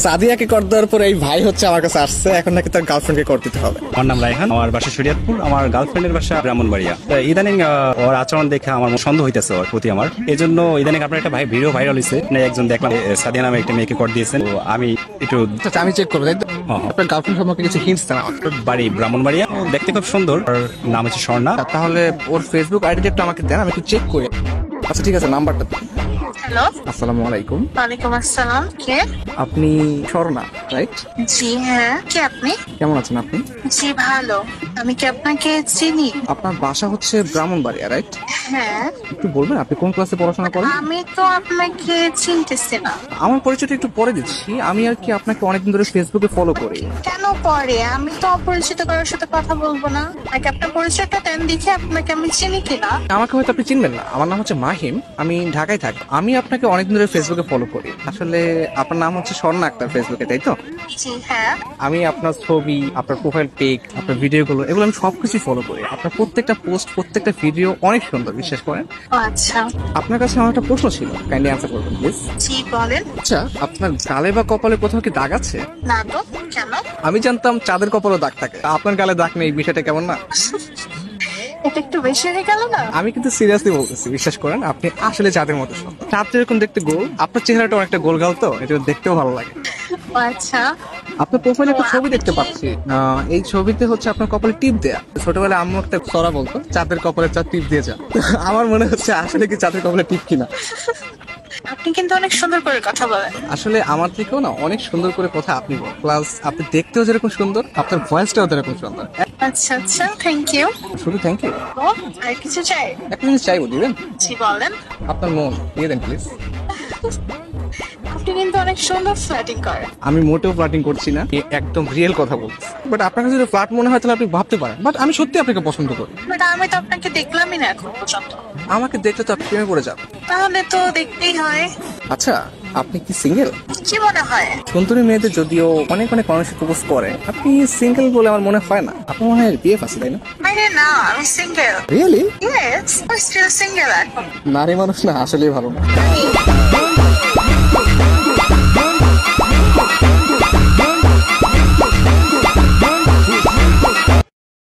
সাদিয়াকে কর দেওয়ার পর এই ভাই হচ্ছে আমার কাছে আসছে, এখন নাকি তার গার্লফ্রেন্ডকে কর দিতে হবে। আমার নাম রায়হান, আমার বাসা শরীয়তপুর, আমার গার্লফ্রেন্ডের বাসা ব্রাহ্মণবাড়িয়া। ইদানিং ওর আচরণ দেখে আমার সন্দেহ হইতেছে ওর প্রতি আমার, এই জন্য ইদানিং আপনার একটা ভিডিও ভাইরাল হয়েছে, একজন দেখলাম সাদিয়া নামে একটা মেয়েকে কর দিয়েছেন। তো আমি একটু আমি চেক করবো, তাই তো? আপনার গার্লফ্রেন্ড সম্পর্কে কিছু হিন্টস দেন আমাকে। বাড়ি ব্রাহ্মণবাড়িয়া, ও দেখতে খুব সুন্দর, ওর নাম হচ্ছে স্বর্ণা। তাহলে ওর ফেসবুক আইডিটা একটু আমাকে দেন, আমি একটু চেক করি। আচ্ছা ঠিক আছে, নাম্বারটা দেন। হ্যালো, আসসালামু আলাইকুম। ওয়ালাইকুম আসসালাম। কে? আপনি স্বর্ণা, রাইট? জি হ্যাঁ, কে আপনি? কেমন আছেন আপনি? জি ভালো। আমি কি আপনাকে চিনি? আপনার বাসা হচ্ছে ব্রাহ্মণবাড়িয়া, রাইট? হ্যাঁ। একটু বলবেন আপনি কোন ক্লাসে পড়াশোনা করেন? আমি তো আপনাকে চিনতেছি না। আমার পরিচয়টা একটু পরে দিচ্ছি। আমি আর কি আপনাকে অনেকদিন ধরে ফেসবুকে ফলো করি। কেন পরে? আমি তো অপরিচিত কারোর সাথে কথা বলবো না। আগে আপনার পরিচয়টা দেন, দেখে আপনাকে আমি চিনি কিনা। আমাকে হয়তো আপনি চিনবেন না, আমার নাম হচ্ছে মাহিম, আমি ঢাকায় থাকি। আমি আপনাকে অনেকদিন ধরে ফেসবুকে ফলো করি। আসলে আপনার নাম হচ্ছে স্বর্ণা আক্তার ফেসবুকে, তাই তো? জি হ্যাঁ। আমি আপনার ছবি, আপনার প্রোফাইল পিক, আপনার ভিডিওগুলো, এগুলো আমি সবকিছু ফলো করি। আপনার প্রত্যেকটা পোস্ট, প্রত্যেকটা ভিডিও অনেক সুন্দর, বিশ্বাস করেন। ও আচ্ছা। আপনার কাছে আমার একটা প্রশ্ন ছিল, কাইন্ডলি অ্যান্সার করবেন প্লিজ। জি বলেন। আচ্ছা, আপনার গালে বা কপালে কোথাও কি দাগ আছে? না তো, কেন? আমি জানতাম চাঁদের কপালও দাগ থাকে, আপনার গালে দাগ নেই, বিষয়টা কেমন না? এটা একটু বেশি হয়ে গেল না? আমি কিন্তু সিরিয়াসলি বলতেছি, বিশ্বাস করেন, আপনি আসলে চাঁদের মতো সুন্দর। চাঁদ যেরকম দেখতে গোল, আপনার চেহারাটা অনেকটা গোল গাল, তো এটা দেখতেও ভালো লাগে। ও আচ্ছা। আপনার প্রোফাইলে একটা ছবি দেখতে পাচ্ছি, এই ছবিতে হচ্ছে আপনার কপালে টিপ দেয়া। ছোটবেলায় আম্মু একটা সরা বলতো, চাঁদের কপালে চাঁদ টিপ দিয়ে যা। আমার মনে হচ্ছে আসলে কি চাঁদের কপালে টিপ কিনা। আপনি কিন্তু অনেক সুন্দর করে কথা বলেন। আসলে আমার থেকেও না অনেক সুন্দর করে কথা আপনি বলেন, প্লাস আপনি দেখতেও যেরকম সুন্দর, আপনার ভয়েসটাও যেরকম সুন্দর। আচ্ছা আচ্ছা, থ্যাংক ইউ। শুধু থ্যাংক ইউ? ও আর কিছু চাই? একটা জিনিস চাইবো, দিবেন? জি বলেন। আপনার মন দিয়ে দেন প্লিজ। আপনি কিন্তু অনেক সুন্দর ফ্ল্যাটিং করেন। আমি মোটেও ফ্লার্টিং করছি না, একদম রিয়েল কথা বলছি। বাট আপনার কাছে যদি ফ্লার্ট মনে হয় তাহলে আপনি ভাবতে পারেন, বাট আমি সত্যি আপনাকে পছন্দ করি। বাট আমি তো আপনাকে দেখলামই না এখন পর্যন্ত। আমাকে দেখলে তো আপনি প্রেমে পড়ে যান। তাহলে তো দেখতেই হয়। আচ্ছা, আপনি কি সিঙ্গেল? কি মনে হয়? সুন্দরী মেয়েদের যদিও অনেক অনেক মানুষ প্রপোজ করে, আপনি সিঙ্গেল বলে আমার মনে হয় না। আপনার মনে হয় বিয়ে আছে, তাই না? আরে না, আমি সিঙ্গেল। রিয়েলি? ইয়েস, আমি স্টিল সিঙ্গেল এখন। নারী মানুষ না আসলেই ভালো না।